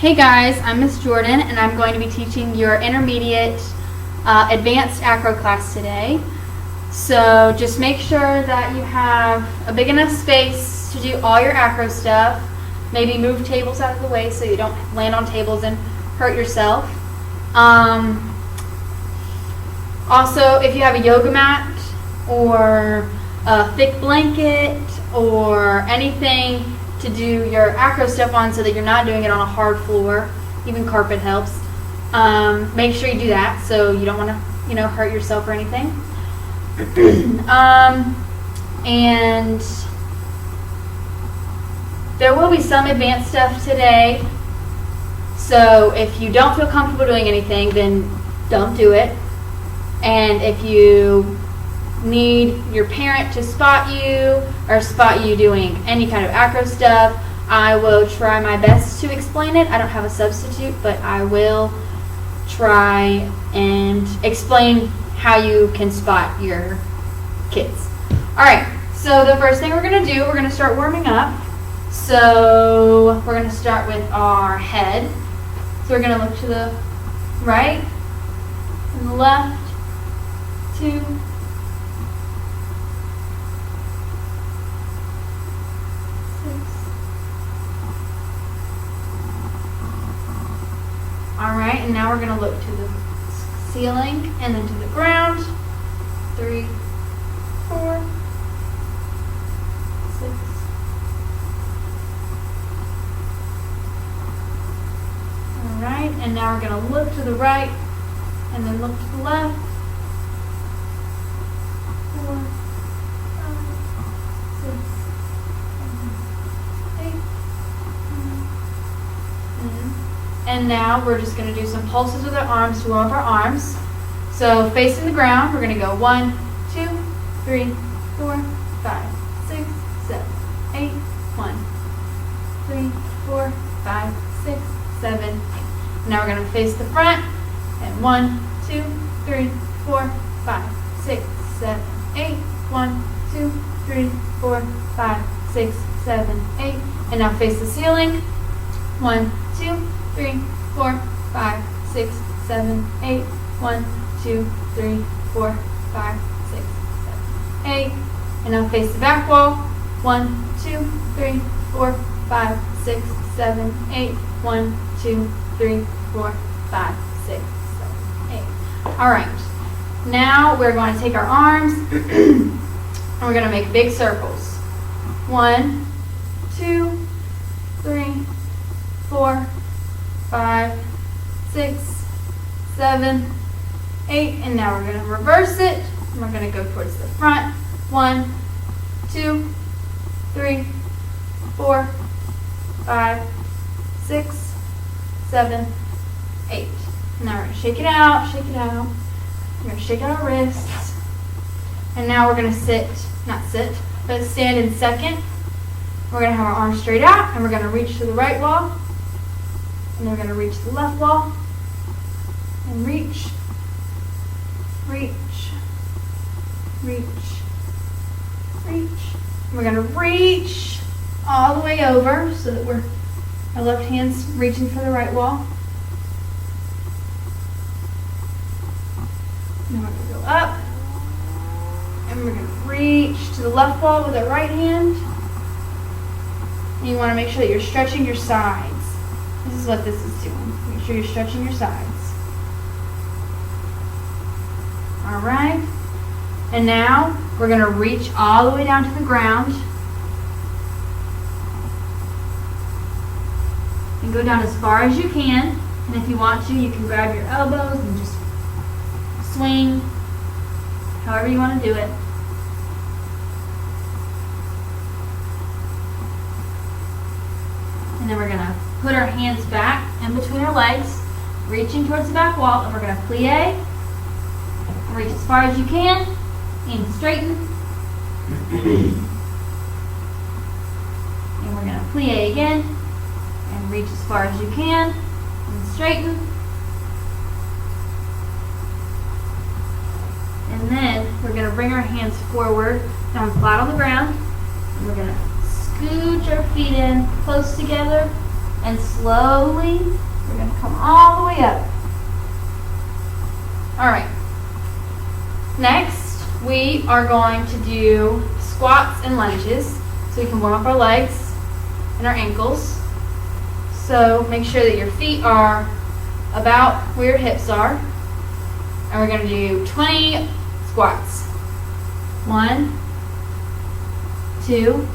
Hey guys, I'm Miss Jordan and I'm going to be teaching your intermediate advanced acro class today. So just make sure that you have a big enough space to do all your acro stuff. Maybe move tables out of the way so you don't land on tables and hurt yourself. Also, if you have a yoga mat or a thick blanket or anything to do your acro stuff on so that you're not doing it on a hard floor, even carpet helps, make sure you do that so you don't want to hurt yourself or anything. And there will be some advanced stuff today, so if you don't feel comfortable doing anything, then don't do it. And if you need your parent to spot you or spot you doing any kind of acro stuff, I will try my best to explain it. I don't have a substitute, but I will try and explain how you can spot your kids. Alright, so the first thing we're going to do, we're going to start warming up. So we're going to start with our head. So we're going to look to the right and the left, 2, 6. Alright, and now we're going to look to the ceiling and then to the ground. 3, 4, 6. Alright, and now we're going to look to the right and then look to the left. 4, 5, 6, 7, 8, 9, 10. And now we're just going to do some pulses with our arms to warm up our arms. So facing the ground, we're going to go 1, 2, 3, 4, 5, 6, 7, 8, 1, 3, 4, 5, 6, 7, 8. Now we're going to face the front and 1, 2, 3, 4, 5, 6, 7, 8. 1, 2, 3, 4, 5, 6, 7, 8. And now face the ceiling. 1, 2, 3, 4, 5, 6, 7, 8. 1, 2, 3, 4, 5, 6, 7, 8. And now face the back wall. 1, 2, 3, 4, 5, 6, 7, 8. 1, 2, 3, 4, 5, 6, 7, 8. Alright. Now we're going to take our arms and we're going to make big circles. 1, 2, 3, 4, 5, 6, 7, 8. And now we're going to reverse it. And we're going to go towards the front. 1, 2, 3, 4, 5, 6, 7, 8. Now we're going to shake it out, shake it out. We're going to shake out our wrists. And now we're going to but stand in second. We're going to have our arms straight out and we're going to reach to the right wall. And then we're going to reach to the left wall. And reach, reach, reach, reach. And we're going to reach all the way over so that our left hand's reaching for the right wall. Now we're going to go up, and we're going to reach to the left wall with our right hand. And you want to make sure that you're stretching your sides. This is what this is doing. Make sure you're stretching your sides. Alright. And now we're going to reach all the way down to the ground. And go down as far as you can. And if you want to, you can grab your elbows and just swing, however you want to do it. And then we're going to put our hands back in between our legs, reaching towards the back wall, and we're going to plie, reach as far as you can, and straighten. And we're going to plie again, and reach as far as you can, and straighten. And then we're going to bring our hands forward, down flat on the ground. And we're going to scooch our feet in close together And slowly, we're going to come all the way up. All right. Next, we are going to do squats and lunges so we can warm up our legs and our ankles. So make sure that your feet are about where your hips are. And we're going to do 20 squats. 1, 2,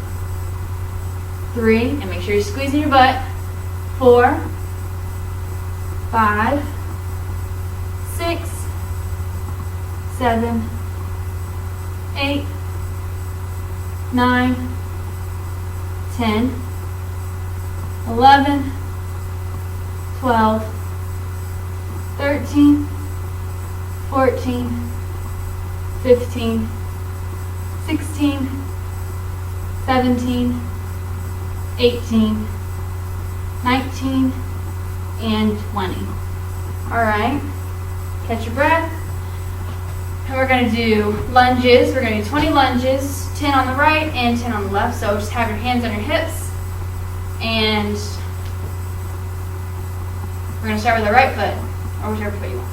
3, and make sure you're squeezing your butt. 4, 5, 6, 7, 8, 9, 10, 11, 12, 13, 14, 15, 16, 17, 18, 19, and 20. Alright, catch your breath. And we're going to do lunges. We're going to do 20 lunges, 10 on the right and 10 on the left. So just have your hands on your hips. And we're going to start with the right foot, or whichever foot you want.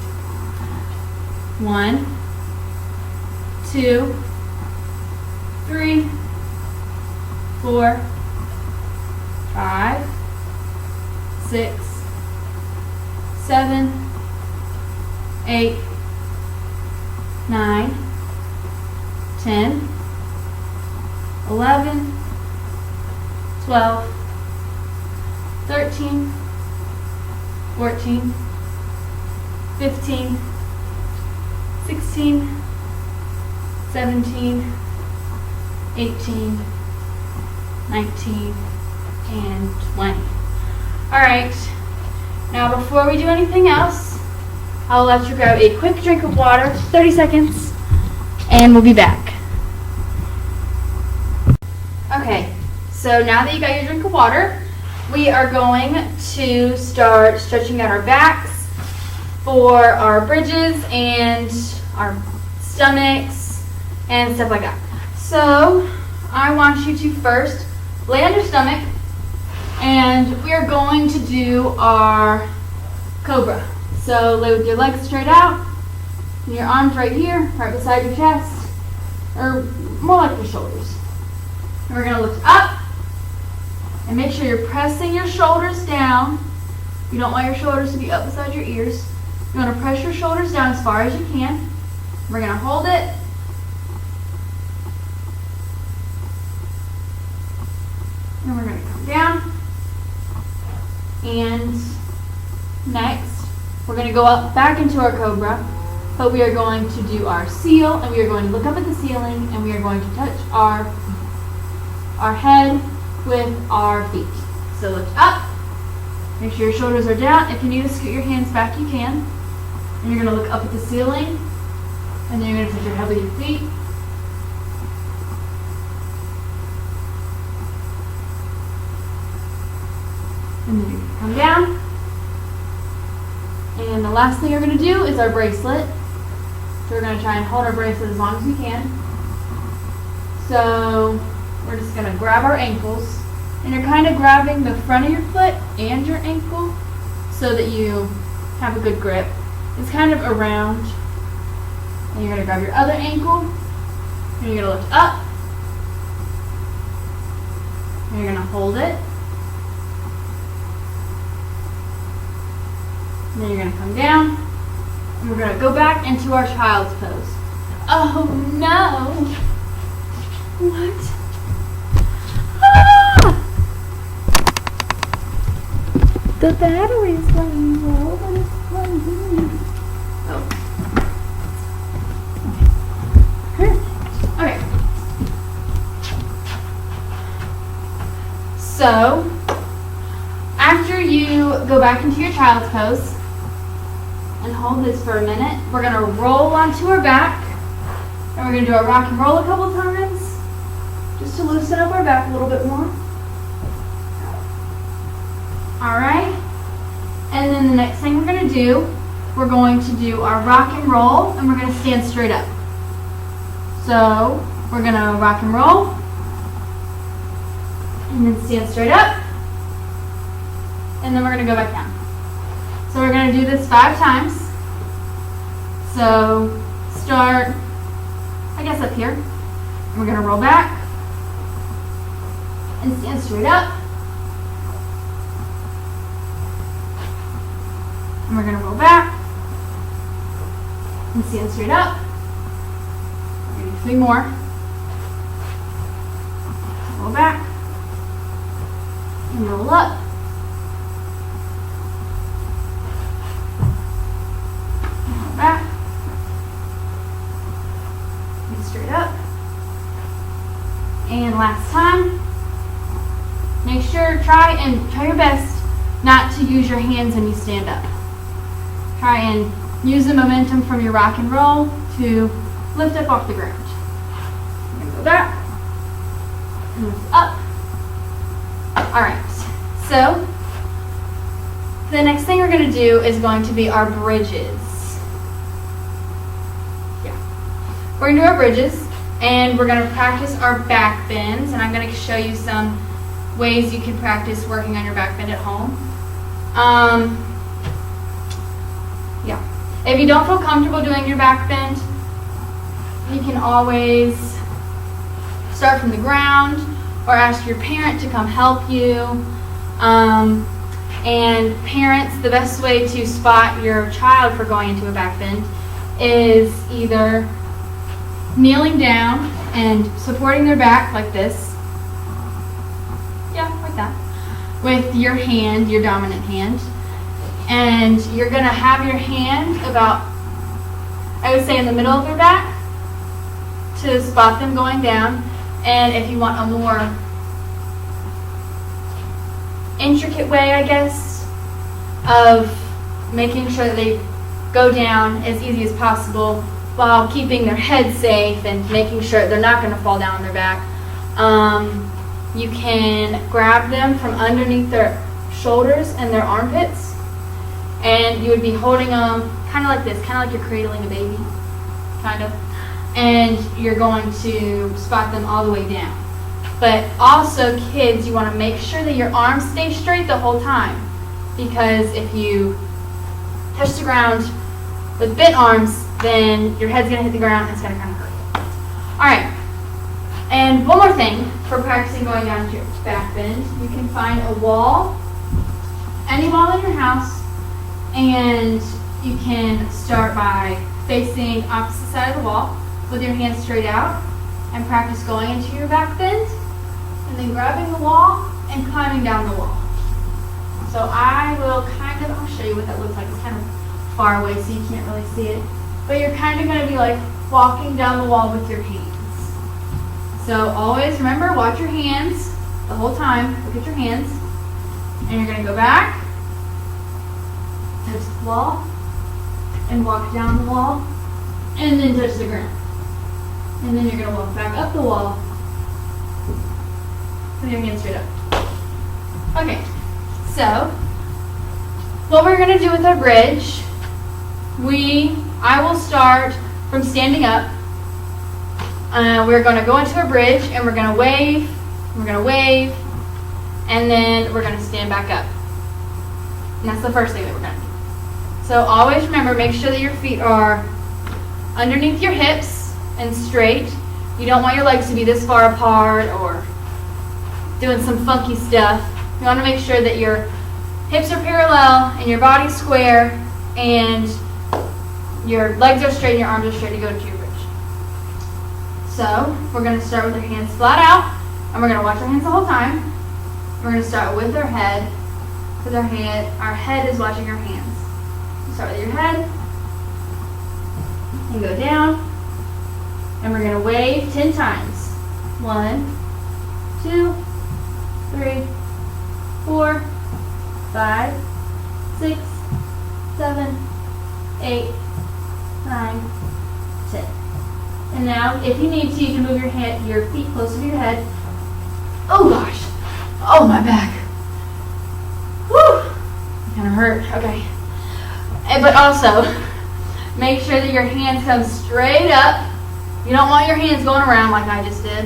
1, 2, 3, 4, 5, 6, 7, 8, 9, 10, 11, 12, 13, 14, 15, 16, 17, 18, 19, and 20. Alright, now before we do anything else, I'll let you grab a quick drink of water, 30 seconds, and we'll be back. Okay, so now that you got your drink of water, we are going to start stretching out our backs for our bridges and our stomachs and stuff like that. So I want you to first lay on your stomach, and we are going to do our Cobra. So lay with your legs straight out, and your arms right here, right beside your chest, or more like your shoulders. And we're going to lift up, and make sure you're pressing your shoulders down. You don't want your shoulders to be up beside your ears. You want to press your shoulders down as far as you can. We're going to hold it. And we're going to come down. And next, we're going to go up back into our Cobra, but we are going to do our seal, and we are going to look up at the ceiling, and we are going to touch our head with our feet. So lift up, make sure your shoulders are down. If you need to scoot your hands back, you can. And you're going to look up at the ceiling, and then you're going to touch your head with your feet. And then you come down. And the last thing you're going to do is our bracelet. So we're going to try and hold our bracelet as long as we can. So we're just going to grab our ankles. And you're kind of grabbing the front of your foot and your ankle so that you have a good grip. It's kind of around. And you're going to grab your other ankle. And you're going to lift up. And you're going to hold it. And then you're going to come down, and we're going to go back into our child's pose. Oh no! What? Ah! The battery is running low, but it's running. Oh. Okay. So, after you go back into your child's pose, and hold this for a minute, we're going to roll onto our back, and we're going to do our rock and roll a couple times, just to loosen up our back a little bit more. Alright, and then the next thing we're going to do, we're going to do our rock and roll, and we're going to stand straight up. So, we're going to rock and roll, and then stand straight up, and then we're going to go back down. So we're going to do this 5 times. So start, I guess, up here. And we're going to roll back and stand straight up. And we're going to roll back and stand straight up. We're going to do 3 more. Roll back and roll up. And roll back. And straight up. And last time. Make sure, try your best not to use your hands when you stand up. Try and use the momentum from your rock and roll to lift up off the ground. We're going to go back and lift up. Alright, so the next thing we're going to do is going to be our bridges. Yeah. We're going to do our bridges, and we're going to practice our back bends, and I'm going to show you some ways you can practice working on your back bend at home. Yeah. If you don't feel comfortable doing your back bend, you can always start from the ground or ask your parent to come help you. And parents, the best way to spot your child for going into a back bend is either kneeling down and supporting their back like this. Yeah, like that. With your hand, your dominant hand. And you're going to have your hand about, I would say, in the middle of their back to spot them going down. And if you want a more intricate way, I guess, of making sure that they go down as easy as possible while keeping their head safe and making sure they're not going to fall down on their back, you can grab them from underneath their shoulders and their armpits. And you would be holding them kind of like this, kind of like you're cradling a baby, kind of. And you're going to spot them all the way down. But also, kids, you want to make sure that your arms stay straight the whole time. Because if you touch the ground with bent arms, then your head's going to hit the ground and it's going to kind of hurt. Alright. And one more thing for practicing going down to your back bend. You can find a wall, any wall in your house, and you can start by facing opposite side of the wall with your hands straight out and practice going into your back bend and then grabbing the wall and climbing down the wall. So I will I'll show you what that looks like. It's kind of far away so you can't really see it. But you're kind of going to be like walking down the wall with your hands. So always remember, watch your hands the whole time. Look at your hands. And you're going to go back, touch the wall, and walk down the wall, and then touch the ground. And then you're going to walk back up the wall with your hands straight up. Okay, so what we're going to do with our bridge, I will start from standing up. We're going to go into a bridge, and we're going to wave, and then we're going to stand back up. And that's the first thing that we're going to do. So always remember, make sure that your feet are underneath your hips and straight. You don't want your legs to be this far apart or doing some funky stuff. You want to make sure that your hips are parallel and your body's square and your legs are straight and your arms are straight to go into your bridge. So we're going to start with our hands flat out, and we're going to watch our hands the whole time. We're going to start with our head, because our head is watching our hands. Start with your head, and go down, and we're going to wave 10 times. 1, 2, 3, 4, 5, 6, 7, 8, 9, 10. And now, if you need to, you can move your feet closer to your head. Oh gosh! Oh, my back. Whew! Kind of hurt. Okay. But also, make sure that your hands come straight up. You don't want your hands going around like I just did.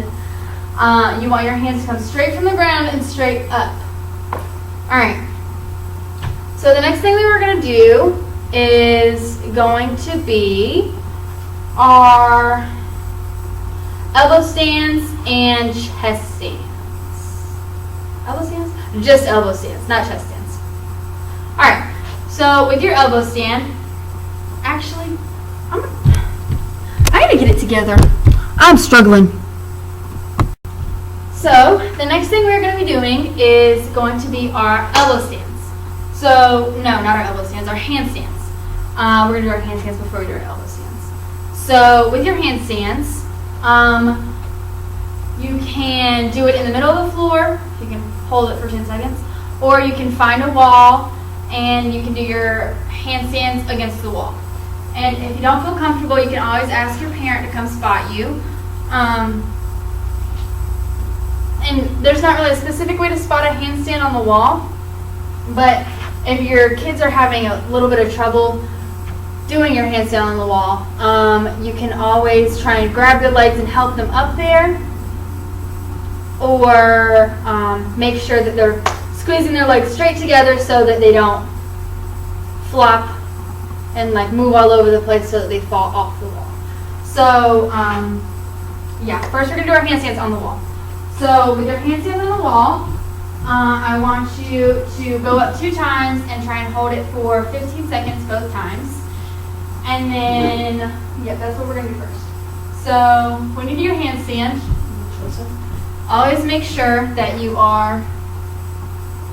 You want your hands to come straight from the ground and straight up. Alright. So the next thing we were going to do is going to be our elbow stands and chest stands. Elbow stands? Just elbow stands, not chest stands. Alright, so with your elbow stand, actually, I gotta get it together. I'm struggling. So the next thing we're going to be doing is going to be our elbow stands. So, no, not our elbow stands, our handstands. We're going to do our handstands before we do our elbow stands. So with your handstands, you can do it in the middle of the floor. You can hold it for 10 seconds. Or you can find a wall and you can do your handstands against the wall. And if you don't feel comfortable, you can always ask your parent to come spot you. And there's not really a specific way to spot a handstand on the wall, but if your kids are having a little bit of trouble doing your handstand on the wall, you can always try and grab their legs and help them up there, or make sure that they're squeezing their legs straight together so that they don't flop and like move all over the place so that they fall off the wall. So yeah, first we're going to do our handstands on the wall. So with your handstands on the wall, I want you to go up 2 times and try and hold it for 15 seconds both times. And then, yeah, that's what we're going to do first. So when you do your handstand, always make sure that you are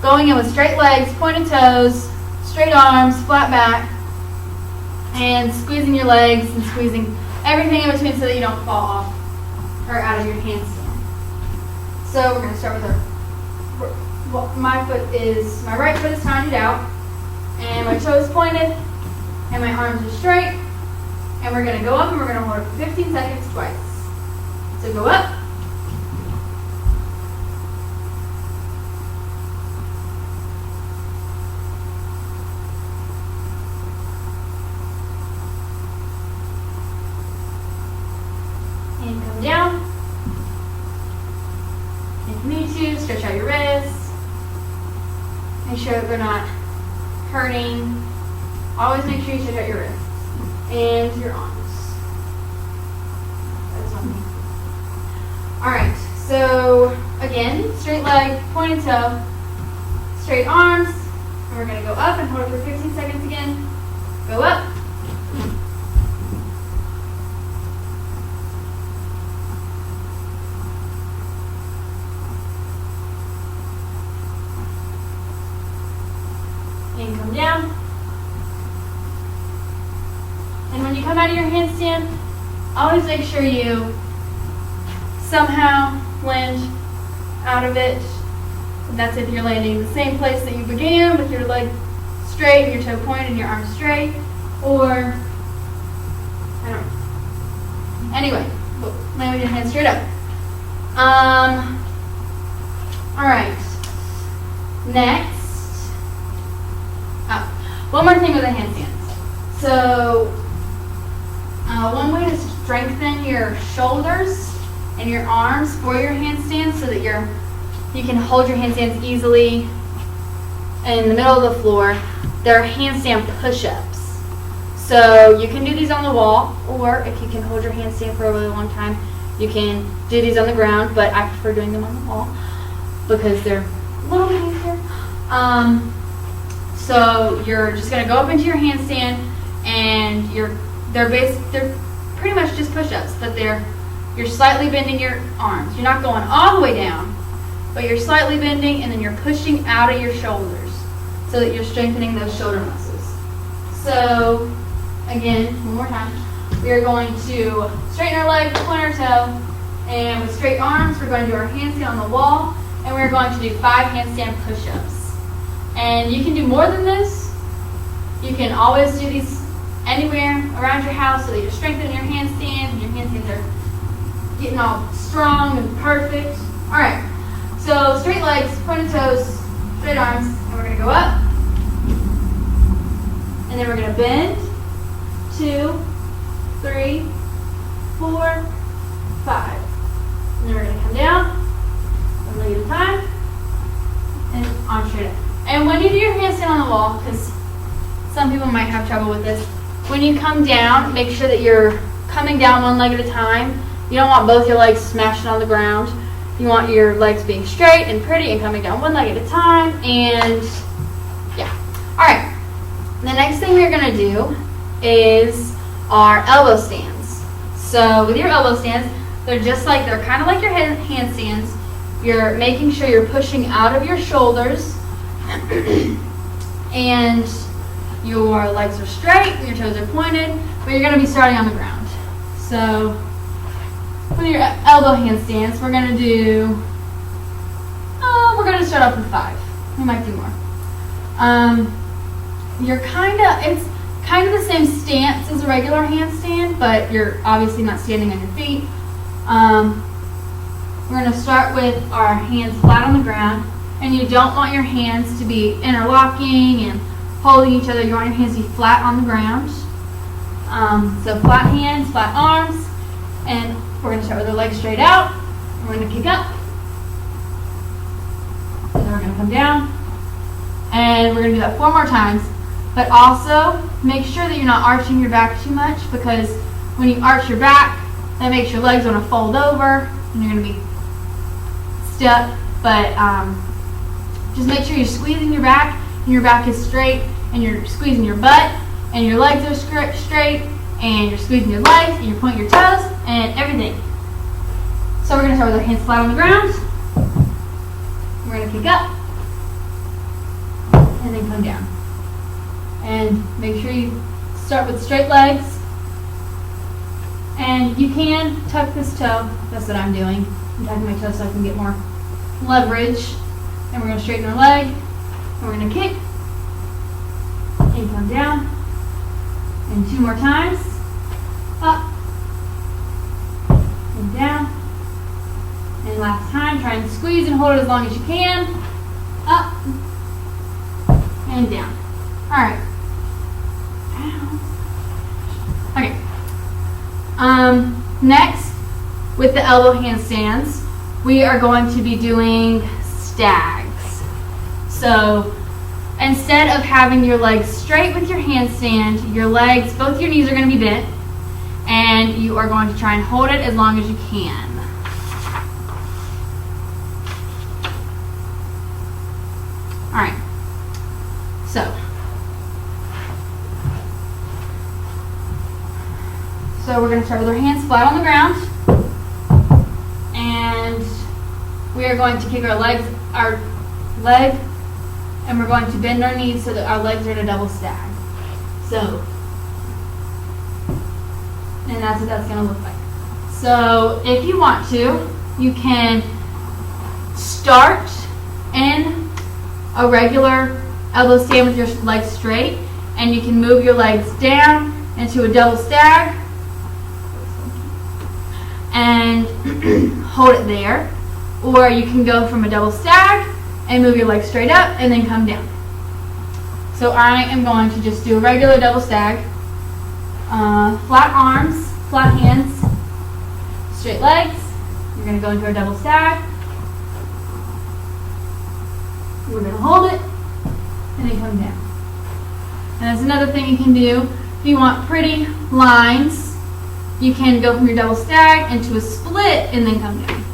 going in with straight legs, pointed toes, straight arms, flat back, and squeezing your legs and squeezing everything in between so that you don't fall off or out of your handstand. So we're going to start with my right foot is pointed out, and my toe is pointed, and my arms are straight, and we're going to go up and we're going to hold it for 15 seconds twice. So go up, and come down. If you need to, stretch out your wrists. Make sure that they're not hurting. Always make sure you stretch out your wrists and your arms. That's on me. Alright, so again, straight leg, pointed toe, straight arms, and we're going to go up and hold it for 15 seconds again. Go up. And come down. And when you come out of your handstand, always make sure you somehow land out of it. And that's if you're landing in the same place that you began, with your leg straight, your toe pointed, and your arm straight. Or, I don't know. Anyway, land with your hands straight up. Alright. Next. One more thing with the handstands. So, one way to strengthen your shoulders and your arms for your handstands so that you can hold your handstands easily in the middle of the floor, there are handstand push-ups. So you can do these on the wall, or if you can hold your handstand for a really long time, you can do these on the ground, but I prefer doing them on the wall because they're a little bit easier. So you're just going to go up into your handstand, and they're pretty much just push-ups, but you're slightly bending your arms. You're not going all the way down, but you're slightly bending, and then you're pushing out of your shoulders so that you're strengthening those shoulder muscles. So again, one more time, we are going to straighten our leg, point our toe, and with straight arms, we're going to do our handstand on the wall, and we're going to do 5 handstand push-ups. And you can do more than this. You can always do these anywhere around your house so that you're strengthening your handstands, and your handstands are getting all strong and perfect. Alright, so straight legs, pointed toes, straight arms, and we're going to go up. And then we're going to bend, 2, 3, 4, 5. And then we're going to come down, one leg at a time, and arms straight up. And when you do your handstand on the wall, because some people might have trouble with this, when you come down, make sure that you're coming down one leg at a time. You don't want both your legs smashing on the ground. You want your legs being straight and pretty and coming down one leg at a time. And yeah. All right. The next thing we're going to do is our elbow stands. So with your elbow stands, they're kind of like your handstands. You're making sure you're pushing out of your shoulders and your legs are straight, your toes are pointed, but you're going to be starting on the ground. So with your elbow handstands, we're going to start off with 5. We might do more. It's kind of the same stance as a regular handstand, but you're obviously not standing on your feet. We're going to start with our hands flat on the ground, and you don't want your hands to be interlocking and holding each other. You want your hands to be flat on the ground. So flat hands, flat arms, and we're going to start with our legs straight out. We're going to kick up, and then we're going to come down, and we're going to do that 4 more times. But also make sure that you're not arching your back too much, because when you arch your back, that makes your legs want to fold over, and you're going to be stuck. But just make sure you're squeezing your back, and your back is straight, and you're squeezing your butt, and your legs are straight, and you're squeezing your legs, and you're pointing your toes, and everything. So we're going to start with our hands flat on the ground. We're going to kick up, and then come down. And make sure you start with straight legs. And you can tuck this toe. That's what I'm doing. I'm tucking my toe so I can get more leverage. And we're going to straighten our leg. And we're going to kick. And come down. And 2 more times. Up. And down. And last time, try and squeeze and hold it as long as you can. Up. And down. Alright. Okay. Next, with the elbow handstands, we are going to be doing stags. So instead of having your legs straight with your handstand, your legs, both your knees are going to be bent, and you are going to try and hold it as long as you can. All right. So we're going to start with our hands flat on the ground, and we are going to kick our leg, and we're going to bend our knees so that our legs are in a double stag. So, and that's what that's going to look like. So if you want to, you can start in a regular elbow stand with your legs straight, and you can move your legs down into a double stag and hold it there. Or you can go from a double stag and move your legs straight up and then come down. So I am going to just do a regular double stag. Flat arms, flat hands, straight legs. You're going to go into a double stag. We're going to hold it and then come down. And that's another thing you can do. If you want pretty lines, you can go from your double stag into a split and then come down.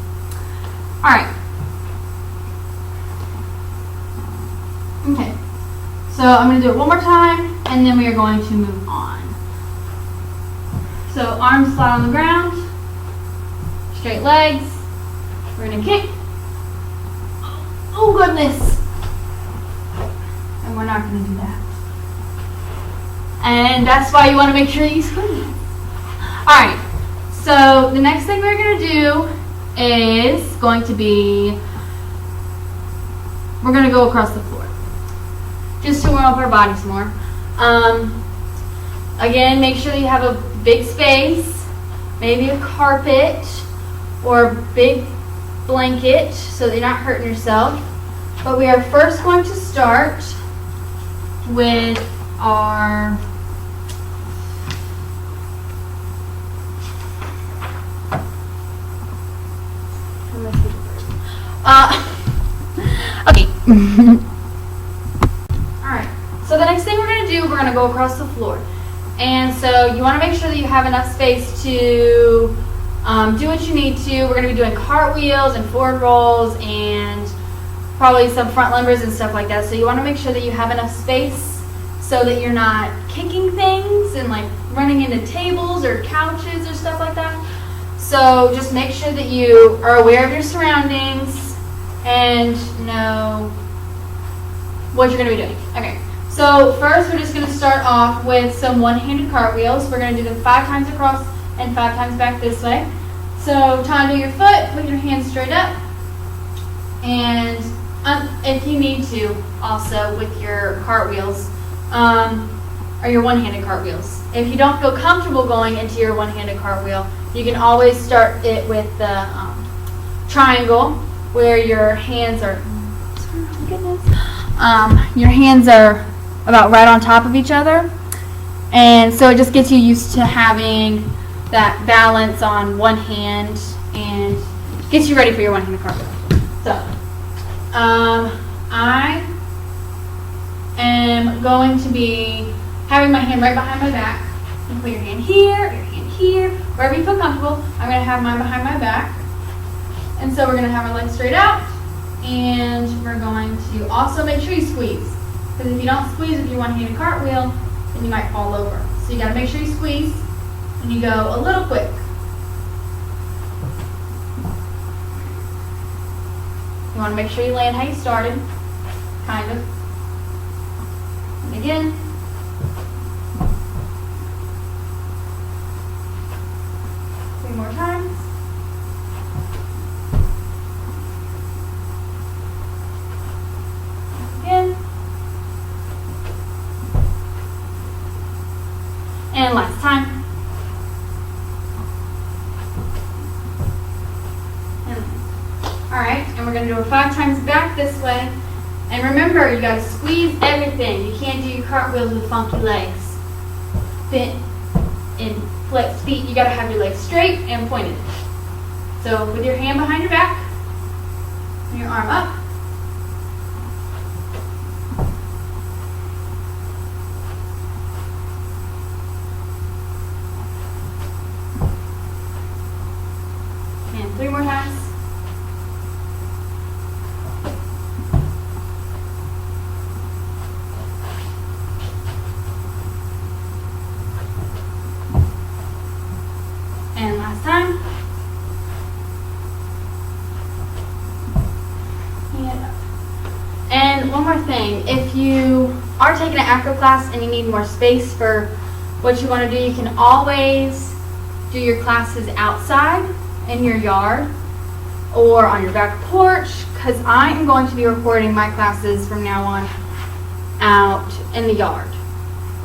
All right. Okay. So I'm going to do it one more time, and then we are going to move on. So arms flat on the ground, straight legs. We're going to kick. Oh goodness. And we're not going to do that. And that's why you want to make sure you squeeze. Alright, so the next thing we're going to do is going to be, we're going to go across the floor. Just to warm up our bodies more. Again, make sure that you have a big space, maybe a carpet or a big blanket so that you're not hurting yourself. But we are first going to start with our okay. So the next thing we're going to do, we're going to go across the floor. And so you want to make sure that you have enough space to do what you need to. We're going to be doing cartwheels and forward rolls and probably some front lumbers and stuff like that. So you want to make sure that you have enough space so that you're not kicking things and like running into tables or couches or stuff like that. So just make sure that you are aware of your surroundings and know what you're going to be doing. Okay, so first we're just going to start off with some one-handed cartwheels. We're going to do them 5 times across and 5 times back this way. So tie to your foot, put your hands straight up, and if you need to, also with your cartwheels, or your one-handed cartwheels. If you don't feel comfortable going into your one-handed cartwheel, you can always start it with the triangle, where your hands are, your hands are about right on top of each other, and so it just gets you used to having that balance on one hand and gets you ready for your one-handed cartwheel. So, I am going to be having my hand right behind my back. You can put your hand here, wherever you feel comfortable. I'm going to have mine behind my back. And so we're going to have our legs straight out, and we're going to also make sure you squeeze. Because if you don't squeeze with your one-handed cartwheel, then you might fall over. So you got to make sure you squeeze, and you go a little quick. You want to make sure you land how you started, kind of. And again. 3 more times. Again. And last time. Alright, and we're going to do it 5 times back this way. And remember, you got to squeeze everything. You can't do your cartwheels with funky legs. Bent and flexed feet. You got to have your legs straight and pointed. So with your hand behind your back, and your arm up. And 3 more times. And last time. And one more thing, if you are taking an acro class and you need more space for what you want to do, you can always do your classes outside in your yard or on your back porch, because I am going to be recording my classes from now on out in the yard.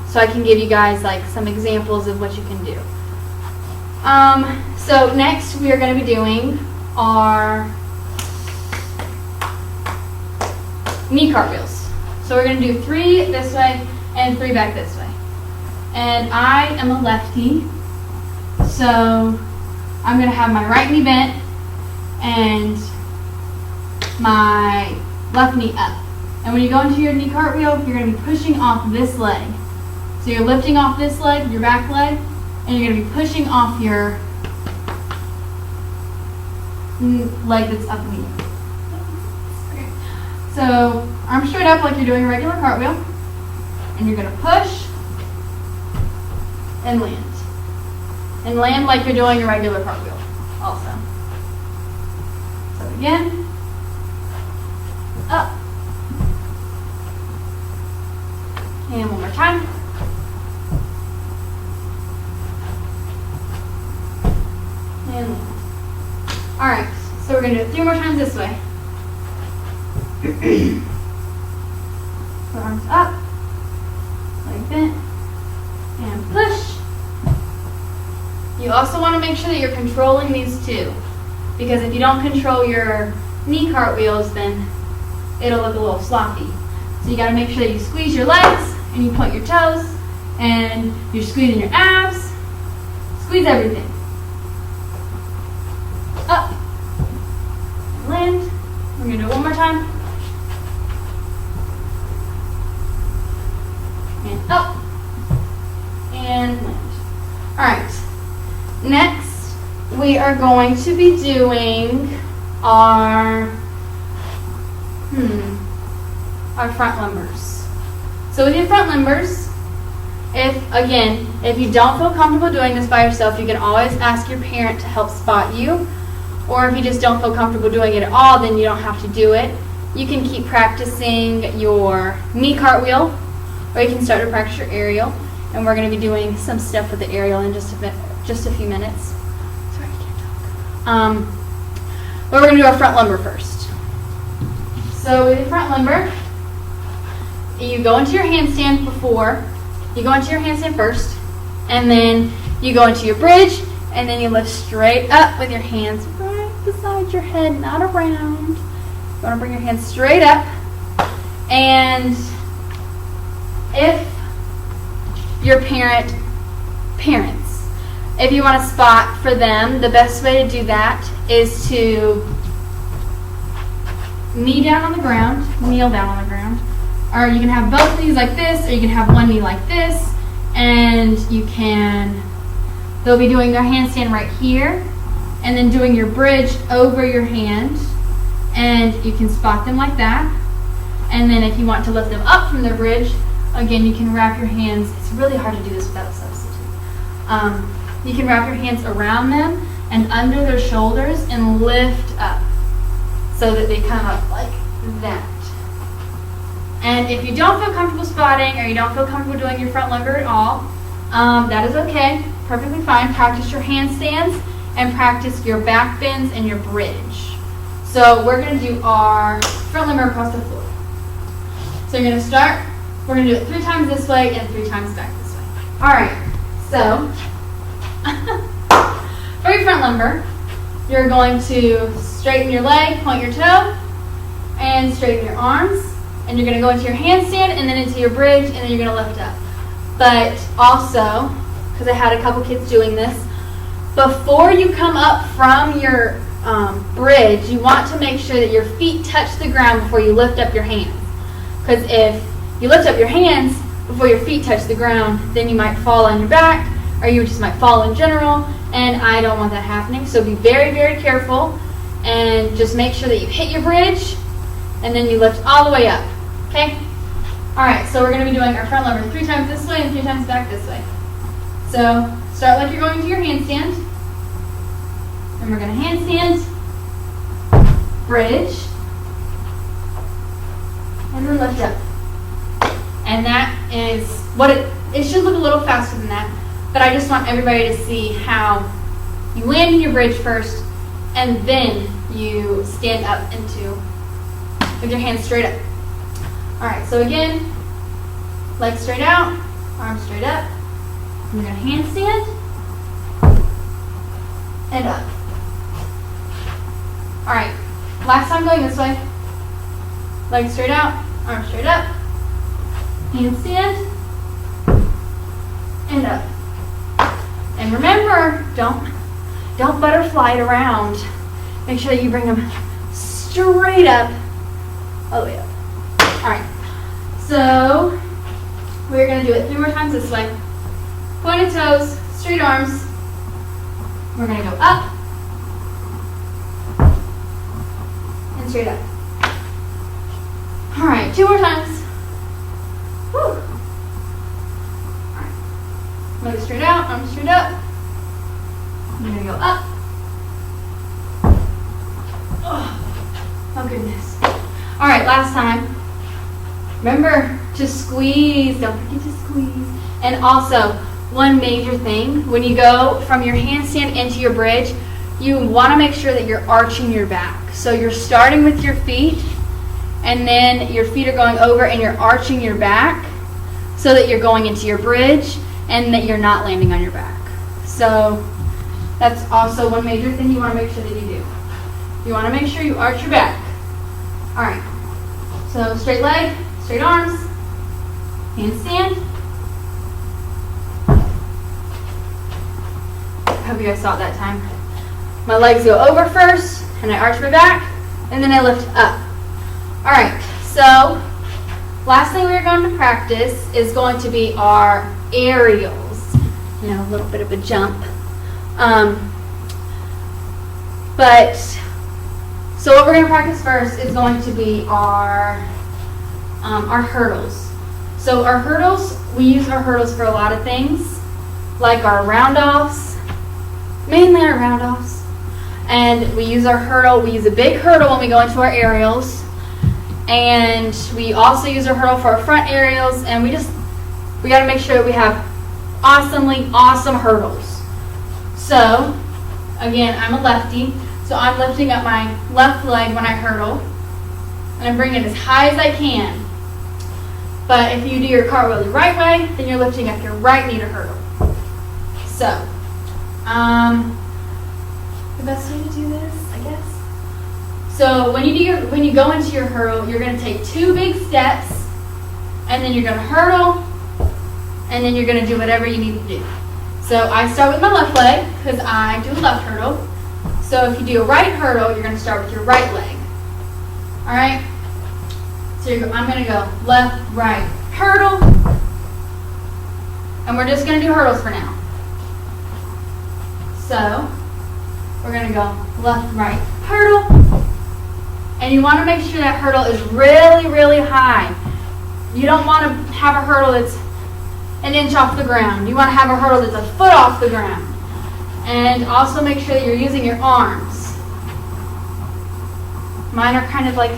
So I can give you guys like some examples of what you can do. So next we are going to be doing our knee cartwheels. So we're going to do 3 this way and 3 back this way. And I am a lefty, so I'm going to have my right knee bent and my left knee up. And when you go into your knee cartwheel, you're going to be pushing off this leg. So you're lifting off this leg, your back leg, and you're going to be pushing off your leg that's up in the air. Okay. So arms straight up like you're doing a regular cartwheel, and you're going to push and land. And land like you're doing a regular cartwheel also. So again, up. And one more time. And land. Alright, so we're going to do it 3 more times this way. So arms up, leg bent, and push. You also want to make sure that you're controlling these 2, because if you don't control your knee cartwheels, then it'll look a little sloppy. So you got to make sure that you squeeze your legs, and you point your toes, and you're squeezing your abs. Squeeze everything. Up. Land. We're going to do it one more time. and up, and land. All right, next we are going to be doing our front limbers. So with your front limbers, if you don't feel comfortable doing this by yourself, you can always ask your parent to help spot you. Or if you just don't feel comfortable doing it at all, then you don't have to do it. You can keep practicing your knee cartwheel, or you can start to practice your aerial. And we're going to be doing some stuff with the aerial in just a few minutes. Sorry, I can't talk. But we're going to do our front limber first. So with your front limber, you go into your handstand first, and then you go into your bridge, and then you lift straight up with your hands right beside your head, not around. You want to bring your hands straight up, and if your parents, if you want a spot for them, the best way to do that is to kneel down on the ground, or you can have both knees like this, or you can have one knee like this, and they'll be doing their handstand right here, and then doing your bridge over your hand, and you can spot them like that. And then if you want to lift them up from their bridge, again, you can wrap your hands. It's really hard to do this without a substitute. You can wrap your hands around them and under their shoulders and lift up so that they come up like that. And if you don't feel comfortable spotting, or you don't feel comfortable doing your front limber at all, that is okay, perfectly fine. Practice your handstands and practice your back bends and your bridge. So we're going to do our front limber across the floor. So you're going to start, we're going to do it 3 times this way and 3 times back this way. All right, so for your front limber, you're going to straighten your leg, point your toe, and straighten your arms. And you're going to go into your handstand and then into your bridge, and then you're going to lift up. But also, because I had a couple kids doing this, before you come up from your bridge, you want to make sure that your feet touch the ground before you lift up your hands. Because if you lift up your hands before your feet touch the ground, then you might fall on your back, or you just might fall in general, and I don't want that happening. So be very, very careful, and just make sure that you hit your bridge, and then you lift all the way up. Okay? All right, so we're going to be doing our front limber 3 times this way and 3 times back this way. So start like you're going to your handstand. And we're going to handstand, bridge, and then lift up. And that is what it should look a little faster than that, but I just want everybody to see how you land in your bridge first, and then you stand up with your hands straight up. All right, so again, legs straight out, arms straight up. We're going to handstand and up. All right, last time going this way. Legs straight out, arms straight up, handstand and up. And remember, don't butterfly it around. Make sure that you bring them straight up, all the way up. All right, so we're going to do it 3 more times this way. Pointed toes, straight arms. We're going to go up and straight up. All right, 2 more times. Woo. All right, legs straight out, arms straight up. We're going to go up. Oh goodness. All right, last time. Remember to squeeze. Don't forget to squeeze. And also, one major thing, when you go from your handstand into your bridge, you want to make sure that you're arching your back. So you're starting with your feet, and then your feet are going over and you're arching your back so that you're going into your bridge and that you're not landing on your back. So that's also one major thing you want to make sure that you do. You want to make sure you arch your back. All right, so straight leg, straight arms, handstand. I hope you guys saw it that time. My legs go over first, and I arch my back, and then I lift up. All right, so last thing we're going to practice is going to be our aerials. You know, a little bit of a jump. So what we're going to practice first is going to be our hurdles. So our hurdles, we use our hurdles for a lot of things, like our round-offs, mainly our round-offs. And we use our hurdle, we use a big hurdle when we go into our aerials. And we also use our hurdle for our front aerials, and we got to make sure that we have awesome hurdles. So, again, I'm a lefty, so I'm lifting up my left leg when I hurdle, and I'm bringing it as high as I can. But if you do your cartwheel the right way, then you're lifting up your right knee to hurdle. So, the best way to do this, I guess. So when you go into your hurdle, you're going to take 2 big steps, and then you're going to hurdle, and then you're going to do whatever you need to do. So I start with my left leg because I do a left hurdle. So if you do a right hurdle, you're going to start with your right leg. All right. So I'm going to go left, right, hurdle, and we're just going to do hurdles for now. So we're going to go left, right, hurdle. And you want to make sure that hurdle is really high. You don't want to have a hurdle that's an inch off the ground. You want to have a hurdle that's a foot off the ground. And also make sure that you're using your arms. Mine are kind of like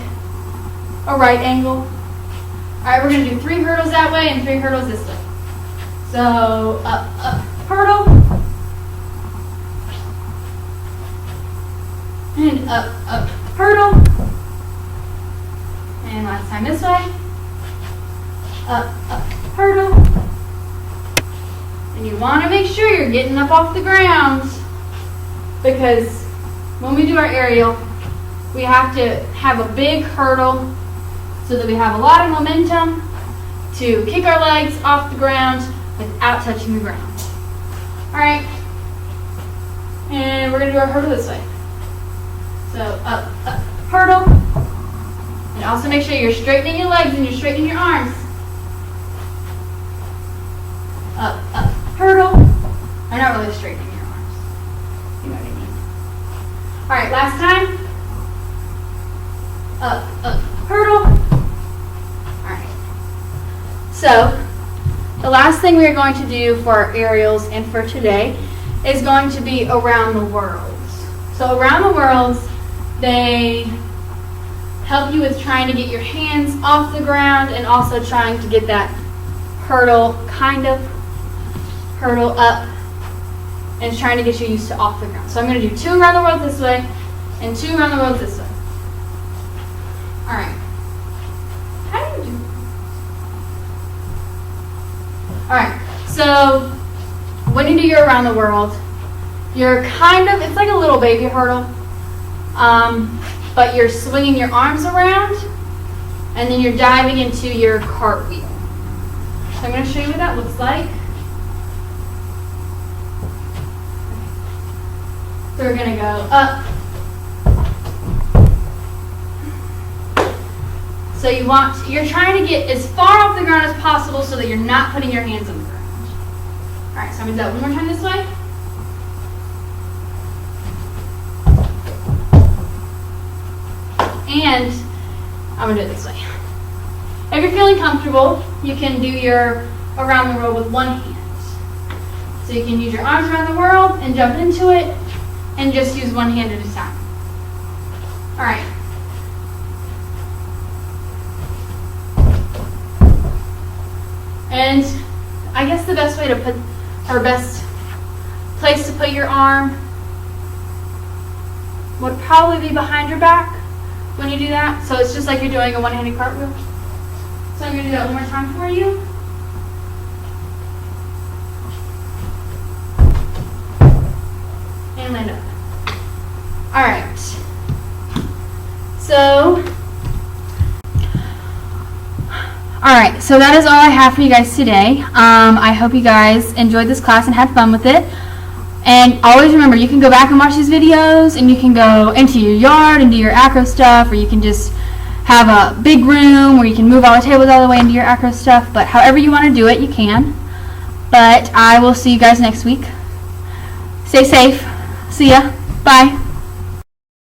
a right angle. Alright, we're going to do 3 hurdles that way and 3 hurdles this way. So, up, hurdle. And up, hurdle. And last time this way. Up, hurdle. And you want to make sure you're getting up off the ground, because when we do our aerial, we have to have a big hurdle so that we have a lot of momentum to kick our legs off the ground without touching the ground. Alright. And we're going to do our hurdle this way. So up, hurdle. And also make sure you're straightening your legs and you're straightening your arms. Up, hurdle. I'm not really straightening your arms. You know what I mean. Alright, last time. Up, hurdle. Alright. So, the last thing we're going to do for our aerials and for today is going to be around the worlds. So around the worlds, they help you with trying to get your hands off the ground and also trying to get that hurdle up and trying to get you used to off the ground. So I'm going to do 2 around the world this way and 2 around the world this way. Alright. How do you do? Alright, so when you do your around the world, you're it's like a little baby hurdle, but you're swinging your arms around and then you're diving into your cartwheel. So I'm going to show you what that looks like. So we're going to go up. So you're trying to get as far off the ground as possible so that you're not putting your hands on the ground. Alright, so I'm going to do that one more time this way. And I'm going to do it this way. If you're feeling comfortable, you can do your around the world with one hand. So you can use your arms around the world and jump into it and just use one hand at a time. Alright. And I guess the best way to put, or best place to put your arm would probably be behind your back when you do that. So it's just like you're doing a one-handed cartwheel. So I'm going to do that one more time for you. And land up. Alright. So that is all I have for you guys today. I hope you guys enjoyed this class and had fun with it. And always remember, you can go back and watch these videos, and you can go into your yard and do your acro stuff, or you can just have a big room where you can move all the tables all the way into your acro stuff, but however you want to do it, you can. But I will see you guys next week. Stay safe. See ya. Bye.